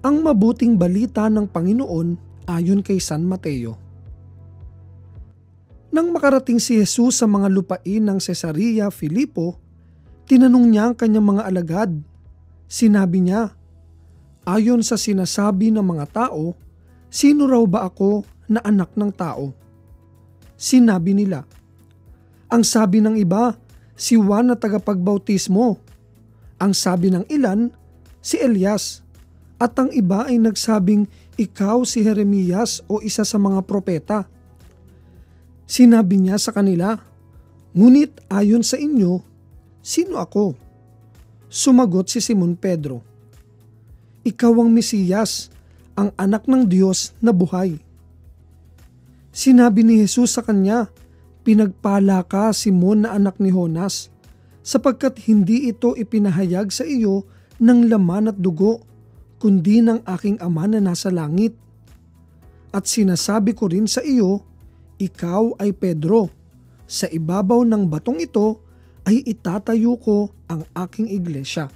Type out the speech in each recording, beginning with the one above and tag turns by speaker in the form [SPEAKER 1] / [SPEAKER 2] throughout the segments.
[SPEAKER 1] Ang mabuting balita ng Panginoon ayon kay San Mateo. Nang makarating si Jesus sa mga lupain ng Cesarea Filipo, tinanong niya ang kanyang mga alagad. Sinabi niya, ayon sa sinasabi ng mga tao, sino raw ba ako na anak ng tao? Sinabi nila, ang sabi ng iba, si Juan na tagapagbautismo. Ang sabi ng ilan, si Elias. At ang iba ay nagsabing ikaw si Jeremias o isa sa mga propeta. Sinabi niya sa kanila, ngunit ayon sa inyo, sino ako? Sumagot si Simon Pedro, ikaw ang Mesiyas, ang anak ng Diyos na buhay. Sinabi ni Jesus sa kanya, pinagpala ka Simon na anak ni Jonas, sapagkat hindi ito ipinahayag sa iyo ng laman at dugo, kundi ng aking Ama na nasa langit. At sinasabi ko rin sa iyo, ikaw ay Pedro. Sa ibabaw ng batong ito ay itatayo ko ang aking iglesia.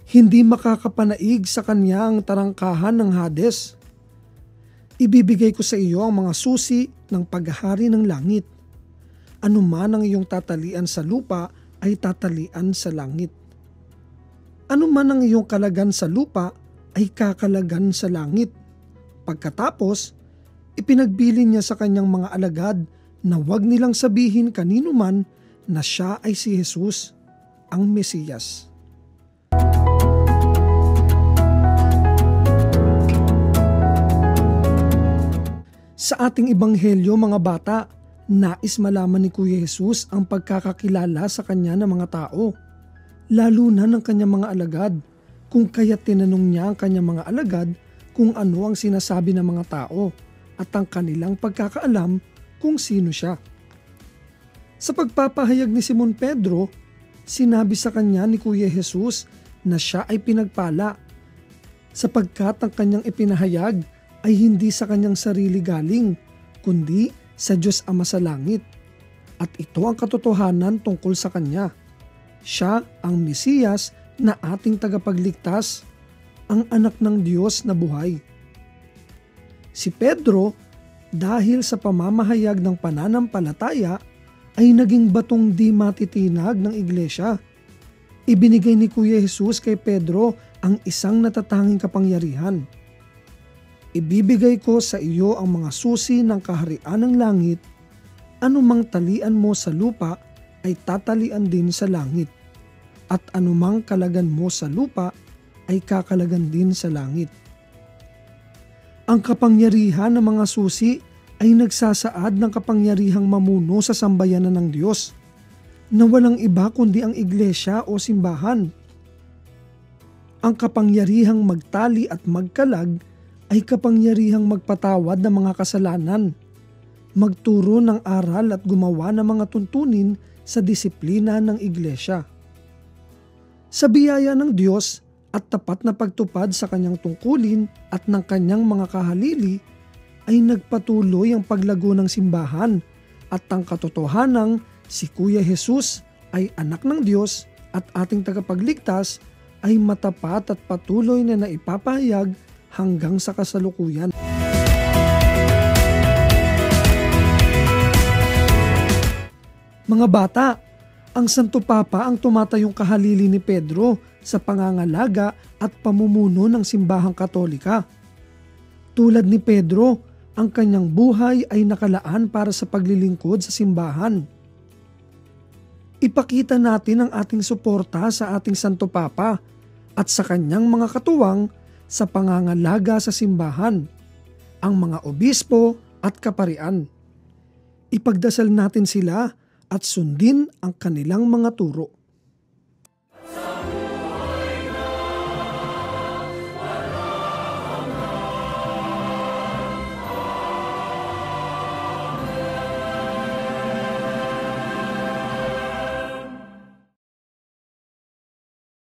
[SPEAKER 1] Hindi makakapanaig sa kanya ang tarangkahan ng Hades. Ibibigay ko sa iyo ang mga susi ng paghahari ng langit. Anuman ang iyong tatalian sa lupa ay tatalian sa langit. Ano man ang iyong kalagan sa lupa ay kakalagan sa langit. Pagkatapos, ipinagbili niya sa kanyang mga alagad na huwag nilang sabihin kanino man na siya ay si Jesus, ang Mesiyas. Sa ating ebanghelyo mga bata, nais malaman ni Kuya Jesus ang pagkakakilala sa kanya ng mga tao. Lalo na ng kanyang mga alagad, kung kaya't tinanong niya ang kanyang mga alagad kung ano ang sinasabi ng mga tao at ang kanilang pagkakaalam kung sino siya. Sa pagpapahayag ni Simon Pedro, sinabi sa kanya ni Kuya Jesus na siya ay pinagpala sapagkat ang kanyang ipinahayag ay hindi sa kanyang sarili galing, kundi sa Diyos Ama sa langit. At ito ang katotohanan tungkol sa kanya. Siya ang Mesiyas na ating tagapagligtas, ang anak ng Diyos na buhay. Si Pedro, dahil sa pamamahayag ng pananampalataya, ay naging batong di matitinag ng iglesia. Ibinigay ni Kuya Jesus kay Pedro ang isang natatanging kapangyarihan. Ibibigay ko sa iyo ang mga susi ng kaharian ng langit, anumang talian mo sa lupa ay tatalian din sa langit, at anumang kalagan mo sa lupa ay kakalagan din sa langit. Ang kapangyarihan ng mga susi ay nagsasaad ng kapangyarihang mamuno sa sambayanan ng Diyos, na walang iba kundi ang iglesia o simbahan. Ang kapangyarihang magtali at magkalag ay kapangyarihang magpatawad ng mga kasalanan, magturo ng aral at gumawa ng mga tuntunin sa disiplina ng iglesia. Sa biyaya ng Diyos at tapat na pagtupad sa kanyang tungkulin at ng kanyang mga kahalili ay nagpatuloy ang paglago ng simbahan at ang katotohanang si Kuya Jesus ay anak ng Diyos at ating tagapagligtas ay matapat at patuloy na naipapahayag hanggang sa kasalukuyan. Mga bata, ang Santo Papa ang tumatayong kahalili ni Pedro sa pangangalaga at pamumuno ng simbahang Katolika. Tulad ni Pedro, ang kanyang buhay ay nakalaan para sa paglilingkod sa simbahan. Ipakita natin ang ating suporta sa ating Santo Papa at sa kanyang mga katuwang sa pangangalaga sa simbahan, ang mga obispo at kaparian. Ipagdasal natin sila at sundin ang kanilang mga turo.